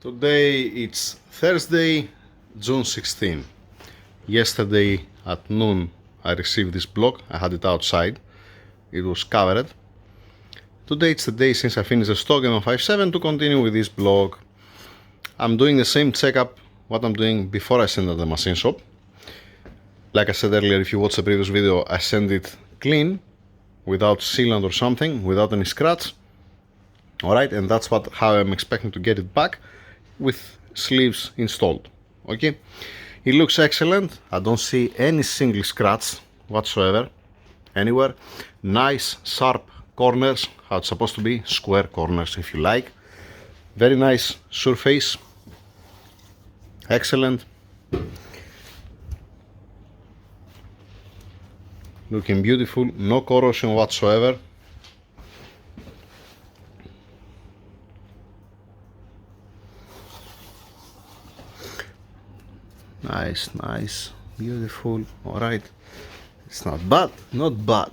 Today it's Thursday, June 16. Yesterday at noon I received this block. I had it outside. It was covered. Today it's the day since I finished the stock M157 to continue with this block. I'm doing the same checkup what I'm doing before I send it to the machine shop. Like I said earlier, if you watched the previous video, I send it clean, without sealant or something, without any scratch. Alright, and that's how I'm expecting to get it back, with sleeves installed. Okay, it looks excellent. I don't see any single scratch whatsoever anywhere. Nice sharp corners, how it's supposed to be, square corners if you like. Very nice surface, excellent, looking beautiful, no corrosion whatsoever. Nice, beautiful. All right, it's not bad, not bad.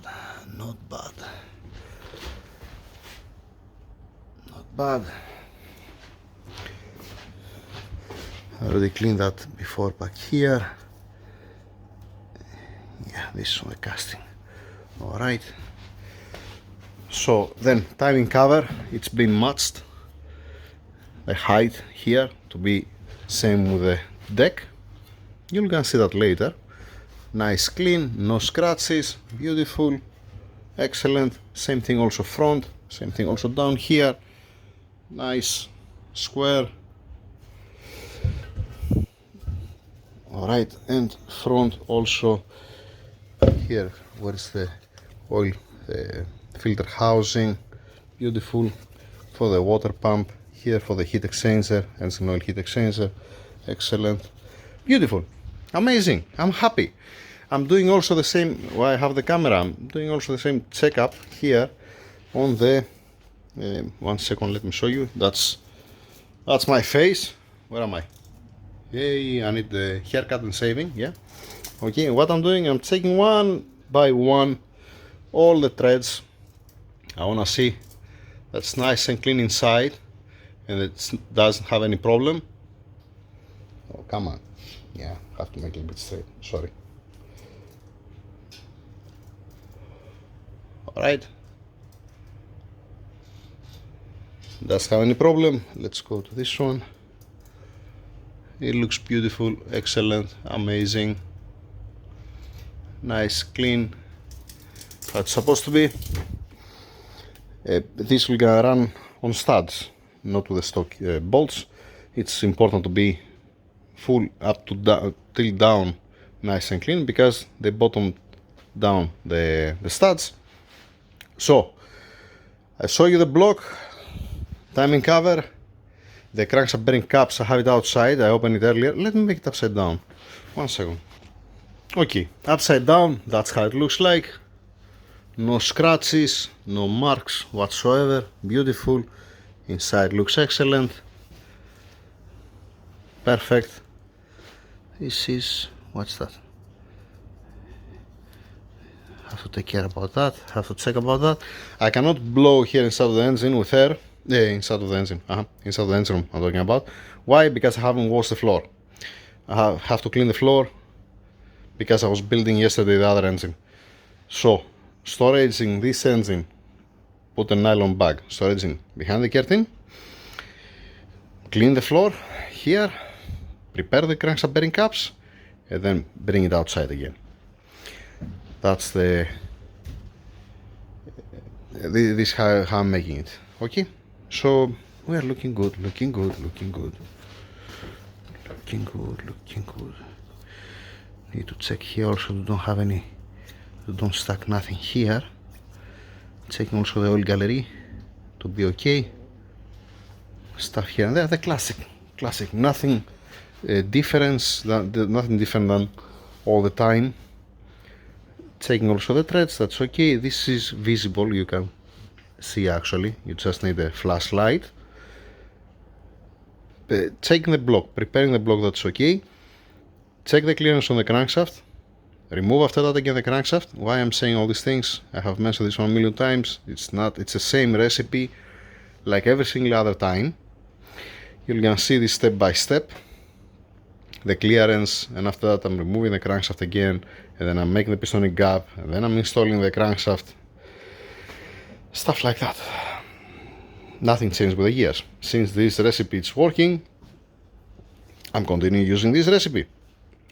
I already cleaned that before back here. Yeah, this is on the casting. All right. So then timing cover, it's been matched. The height here to be same with the deck. You're gonna see that later. Nice clean, no scratches, beautiful, excellent. Same thing also front, same thing also down here. Nice, square. Alright, and front also here, where is the oil filter housing, beautiful, for the water pump, here for the heat exchanger, engine oil heat exchanger, excellent, beautiful. Amazing, I'm happy. I'm doing also the same, while I have the camera, I'm doing also the same checkup here on the, 1 second, let me show you, that's my face. Where am I? Yay, I need the haircut and shaving, yeah. Okay, what I'm doing, I'm taking one by one all the threads. I wanna see that's nice and clean inside and it doesn't have any problem. Oh, come on. Yeah, have to make it a bit straight, sorry. Alright. Doesn't have any problem. Let's go to this one. It looks beautiful, excellent, amazing. Nice, clean. How it's supposed to be. This will gonna run on studs, not with the stock bolts. It's important to be full up to till down, nice and clean, because they bottom down the studs. So I show you the block, timing cover, the crankshaft bearing caps. I have it outside, I opened it earlier. Let me make it upside down, 1 second. Okay, upside down, that's how it looks like. No scratches, no marks whatsoever, beautiful. Inside looks excellent, perfect. This is, what's that? Have to take care about that, have to check about that. I cannot blow here inside of the engine with air. Inside of the engine, inside of the engine room I'm talking about. Why? Because I haven't washed the floor. I have to clean the floor because I was building yesterday the other engine. So, storaging this engine, put a nylon bag, storaging behind the curtain, clean the floor here, prepare the crankshaft bearing caps, and then bring it outside again. That's this how I'm making it. Okay, so we are looking good. Need to check here also to don't have any, to don't stack nothing here. Checking also the oil gallery to be okay. Stuff here and there, the classic, nothing nothing different than all the time. Checking also the threads, that's okay. This is visible, you can see actually, you just need a flashlight. Checking the block, preparing the block, that's okay. Check the clearance on the crankshaft, remove after that again the crankshaft. Why I'm saying all these things, I have mentioned this 1 million times, it's the same recipe like every single other time. You're gonna see this step by step, the clearance, and after that I'm removing the crankshaft again, and then I'm making the pistonic gap, and then I'm installing the crankshaft. Stuff like that. Nothing changed with the years. Since this recipe is working, I'm continuing using this recipe.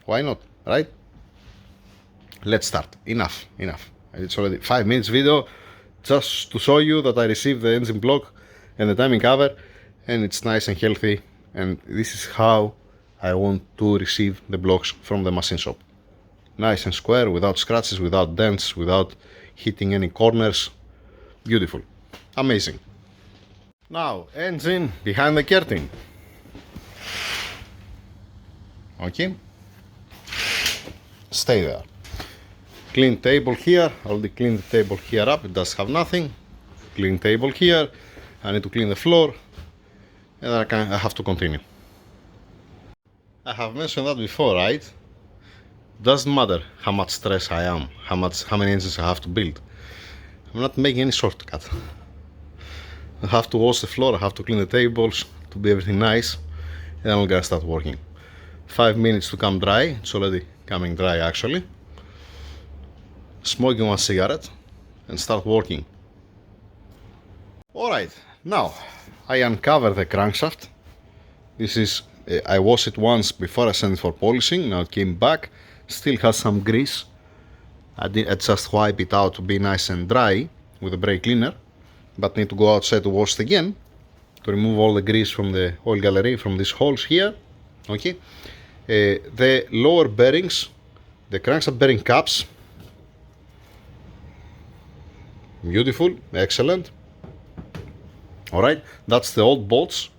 Why not, right? Let's start. Enough. It's already 5 minutes video just to show you that I received the engine block and the timing cover, and it's nice and healthy, and this is how I want to receive the blocks from the machine shop. Nice and square, without scratches, without dents, without hitting any corners. Beautiful. Amazing. Now, engine behind the curtain. Okay. Stay there. Clean table here. I already cleaned the table here up. It does have nothing. Clean table here. I need to clean the floor, and I have to continue. I have mentioned that before, right? Doesn't matter how much stress I am, how many engines I have to build. I'm not making any shortcut. I have to wash the floor, I have to clean the tables to be everything nice, and then I'm gonna start working. 5 minutes to come dry. It's already coming dry actually. Smoking one cigarette and start working. Alright, now I uncover the crankshaft. This is, I washed it once before I sent it for polishing. Now it came back, still has some grease. I just wipe it out to be nice and dry with a brake cleaner, but need to go outside to wash it again to remove all the grease from the oil gallery, from these holes here. Okay, the lower bearings, the crankshaft bearing caps, beautiful, excellent. Alright, that's the old bolts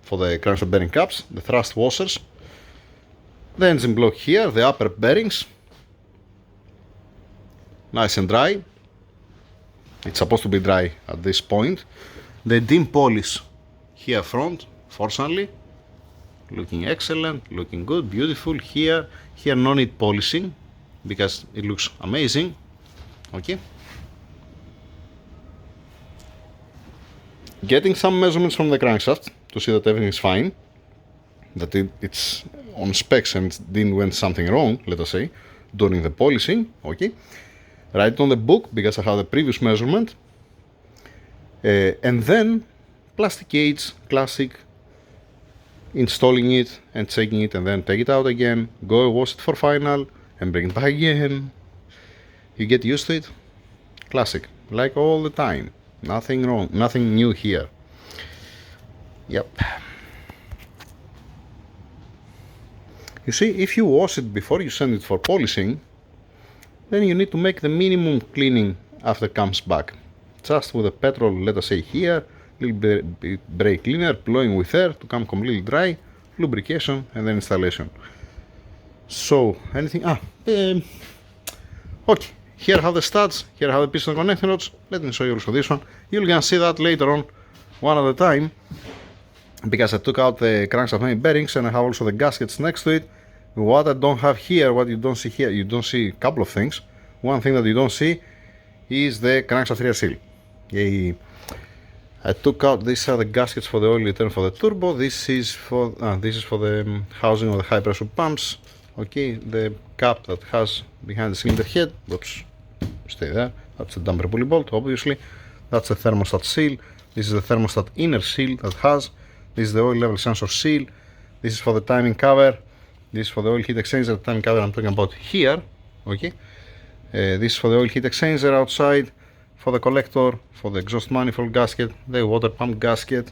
for the crankshaft bearing caps, the thrust washers, the engine block here, the upper bearings, nice and dry. It's supposed to be dry at this point. The dim polish here front, fortunately, looking excellent, looking good, beautiful. Here no need polishing because it looks amazing. Okay. Getting some measurements from the crankshaft to see that everything is fine, that it's on specs and it didn't went something wrong, let us say, during the polishing. Okay, write it on the book because I have the previous measurement, and then plastic gauge, classic, installing it and checking it, and then take it out again, go wash it for final and bring it back again. You get used to it. Classic, like all the time. Nothing wrong, nothing new here. Yep. You see, if you wash it before you send it for polishing, then you need to make the minimum cleaning after it comes back. Just with the petrol, let us say here, little bit brake cleaner, blowing with air to come completely dry, lubrication, and then installation. So, anything? Okay. Here I have the studs, here I have the piston connecting rods. Let me show you also this one. You're gonna see that later on, one at a time, because I took out the crankshaft main bearings and I have also the gaskets next to it. What I don't have here, what you don't see here, you don't see a couple of things. One thing that you don't see is the crankshaft rear seal. I took out, these are the gaskets for the oil return for the turbo. This is for the housing of the high pressure pumps. Okay, the cap that has behind the cylinder head, oops, stay there, that's the damper pulley bolt, obviously. That's the thermostat seal. This is the thermostat inner seal that has. This is the oil level sensor seal. This is for the timing cover. This is for the oil heat exchanger, the timing cover I'm talking about here. Okay, this is for the oil heat exchanger outside, for the collector, for the exhaust manifold gasket, the water pump gasket.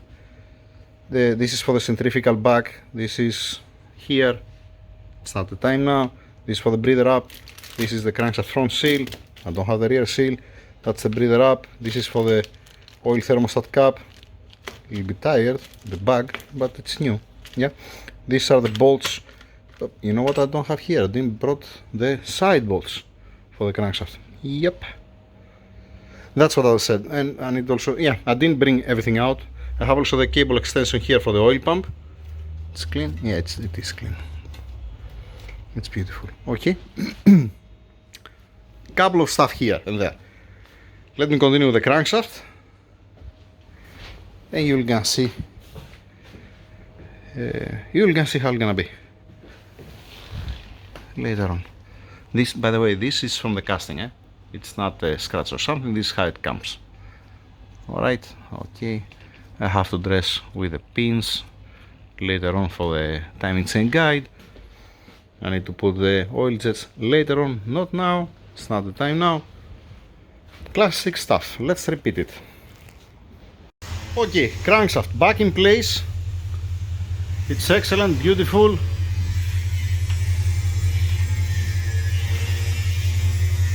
This is for the centrifugal bag. This is here. It's not the time now. This is for the breather up. This is the crankshaft front seal. I don't have the rear seal. That's the breather up. This is for the oil thermostat cap. You'll be tired, the bag, but it's new. Yeah. These are the bolts. You know what I don't have here? I didn't brought the side bolts for the crankshaft. Yep. That's what I said. And I need also, yeah, I didn't bring everything out. I have also the cable extension here for the oil pump. It's clean. Yeah, it is clean. It's beautiful. Okay. Couple of stuff here and there. Let me continue with the crankshaft, and you're gonna see you're gonna see how it's gonna be later on. This, by the way, this is from the casting, eh? It's not a scratch or something. This is how it comes. All right, okay. I have to dress with the pins later on for the timing chain guide. I need to put the oil jets later on, not now. It's not the time now. Classic stuff. Let's repeat it. Okay, crankshaft back in place. It's excellent, beautiful.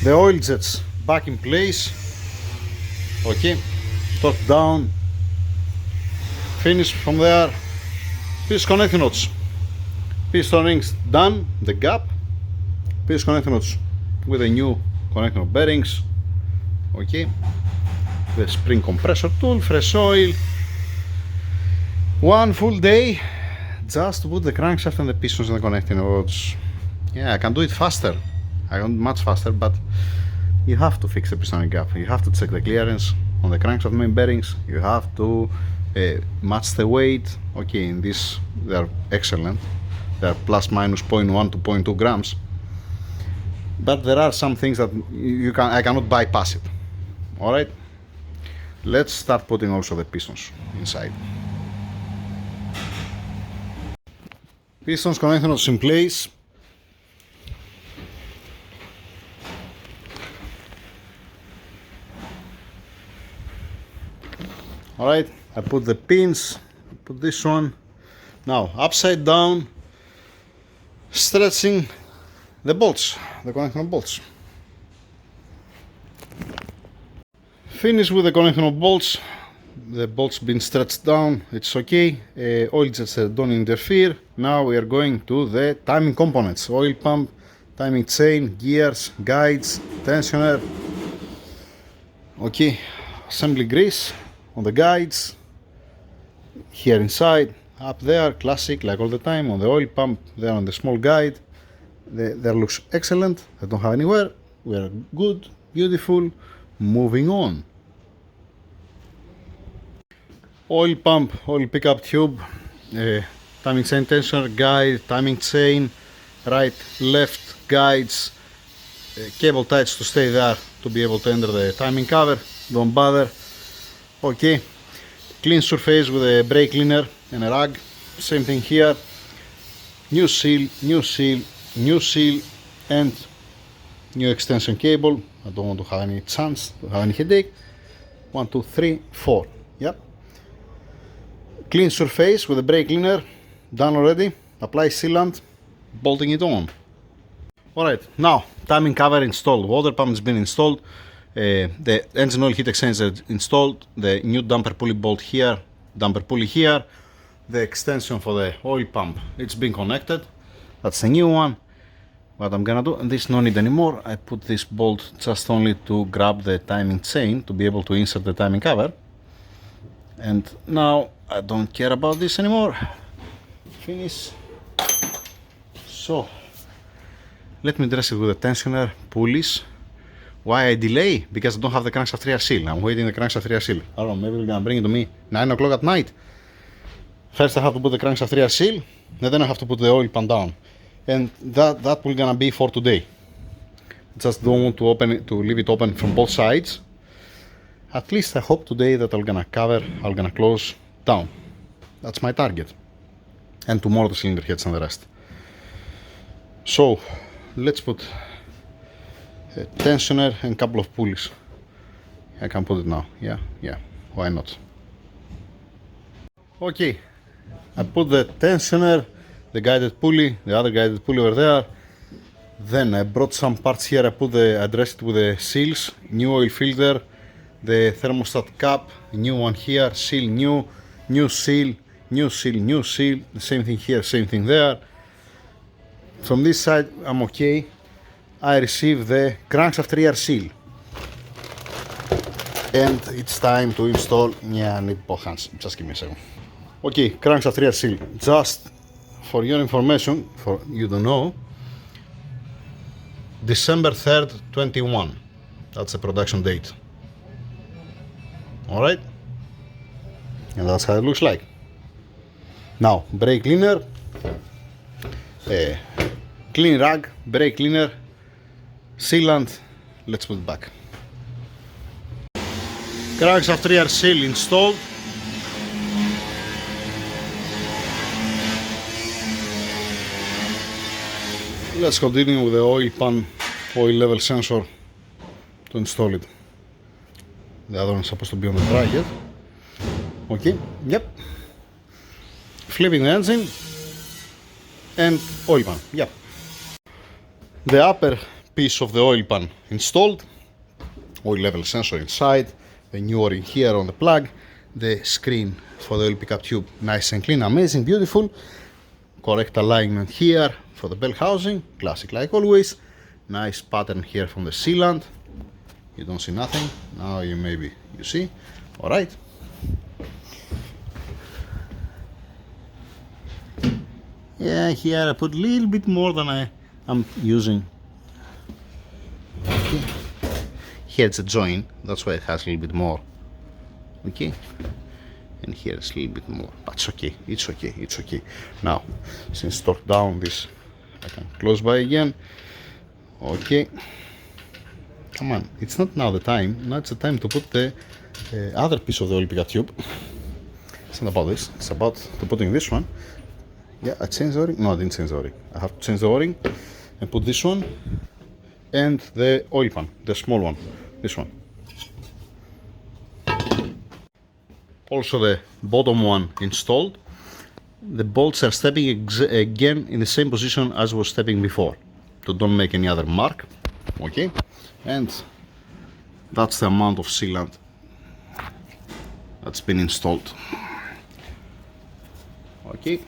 The oil jets back in place. Okay, top down. Finish from there. Piston connecting knots. Piston rings done. The gap. Piston connecting knots with the new connecting knot bearings. Okay. The spring compressor tool, fresh oil. One full day just to put the crankshaft and the pistons and the connecting rods. Yeah, I can do it faster. I can much faster, but you have to fix the piston gap. You have to check the clearance on the crankshaft main bearings. You have to match the weight. Okay, in this they are excellent. They are plus minus 0.1 to 0.2 grams. But there are some things that I cannot bypass it. All right. Let's start putting also the pistons inside. Pistons connecting knots in place. Alright, I put the pins, put this one. Now, upside down, stretching the bolts, the connecting bolts. Finish with the connecting bolts. The bolts been stretched down, it's okay. Oil jets don't interfere. Now we are going to the timing components. Oil pump, timing chain, gears, guides, tensioner. Okay, assembly grease on the guides. Here inside, up there, classic like all the time. On the oil pump, there on the small guide. There looks excellent. I don't have anywhere. We are good, beautiful. Moving on. Oil pump, oil pickup tube, timing chain tensioner, guide, timing chain, right, left, guides, cable ties to stay there to be able to enter the timing cover. Don't bother. Okay, clean surface with a brake cleaner and a rag. Same thing here. New seal, new seal, new seal, and new extension cable. I don't want to have any chance to have any headache. 1, 2, 3, 4. Yep. Clean surface with a brake cleaner. Done already. Apply sealant. Bolting it on. Alright, now timing cover installed. Water pump has been installed. The engine oil heat exchanger installed. The new damper pulley bolt here. Damper pulley here. The extension for the oil pump. It's been connected. That's the new one. What I'm gonna do, and this no need anymore. I put this bolt just only to grab the timing chain to be able to insert the timing cover. And now I don't care about this anymore. Finish. So let me dress it with the tensioner, pulleys. Why I delay? Because I don't have the crankshaft rear seal. I'm waiting the crankshaft rear seal. I don't know, maybe they're gonna bring it to me 9 o'clock at night. First I have to put the crankshaft rear seal, and then I have to put the oil pan down. And that will gonna be for today. Just don't want to open it, to leave it open from both sides. At least I hope today that I'm gonna close down. That's my target. And tomorrow the cylinder heads and the rest. So let's put a tensioner and a couple of pulleys. I can put it now. Yeah, why not? Okay, I put the tensioner, the guided pulley, the other guided pulley over there. Then I brought some parts here. I dressed it with the seals, new oil filter, the thermostat cap, new one here, seal new, new seal, new seal, new seal. The same thing here, same thing there. From this side, I'm okay. I received the crankshaft rear seal. And it's time to install. Yeah, I need both hands. Just give me a second. Okay, crankshaft rear seal. Just for your information, for you to know, December 3rd, 21. That's the production date. Alright? And that's how it looks like. Now, brake cleaner, clean rag, brake cleaner, sealant. Let's put it back. Crankshaft rear seal installed. Let's continue with the oil pan, oil level sensor to install it. The other one is supposed to be on the bracket. Okay, yep. Flipping the engine and oil pan, yep. The upper piece of the oil pan installed, oil level sensor inside, the new O-ring here on the plug, the screen for the oil pickup tube, nice and clean, amazing, beautiful. Correct alignment here for the bell housing, classic like always. Nice pattern here from the sealant. You don't see nothing, now you see, alright. Yeah, here I put a little bit more than I'm using. Okay. Here it's a joint, that's why it has a little bit more. Okay. And here it's a little bit more, but it's okay, it's okay, it's okay. Now, since torque down this, I can close by again. Okay. Come on, it's not now the time. Now it's the time to put the other piece of the oil pickup tube. It's not about this, it's about putting this one. Yeah, I changed the O-ring. No, I didn't change the O-ring. I have to change the O-ring and put this one and the oil pan, the small one, this one. Also the bottom one installed. The bolts are stepping again in the same position as was stepping before, to don't make any other mark. Okay, and that's the amount of sealant that's been installed. Okay,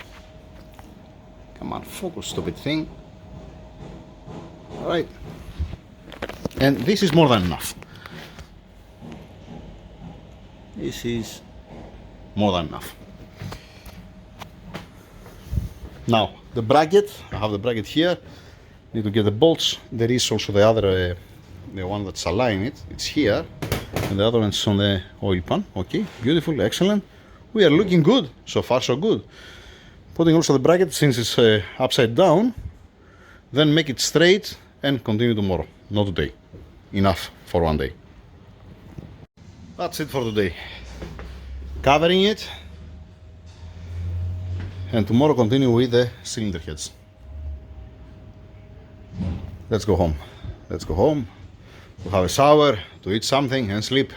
come on, focus, stupid thing. All right, and this is more than enough. This is more than enough. Now the bracket, I have the bracket here. Need to get the bolts. There is also the other, the one that's aligned it. It's here, and the other one's on the oil pan. Okay, beautiful, excellent. We are looking good so far, so good. Putting also the bracket since it's upside down. Then make it straight and continue tomorrow. Not today. Enough for one day. That's it for today. Covering it, and tomorrow continue with the cylinder heads. Let's go home. Let's go home to have a shower, to eat something and sleep.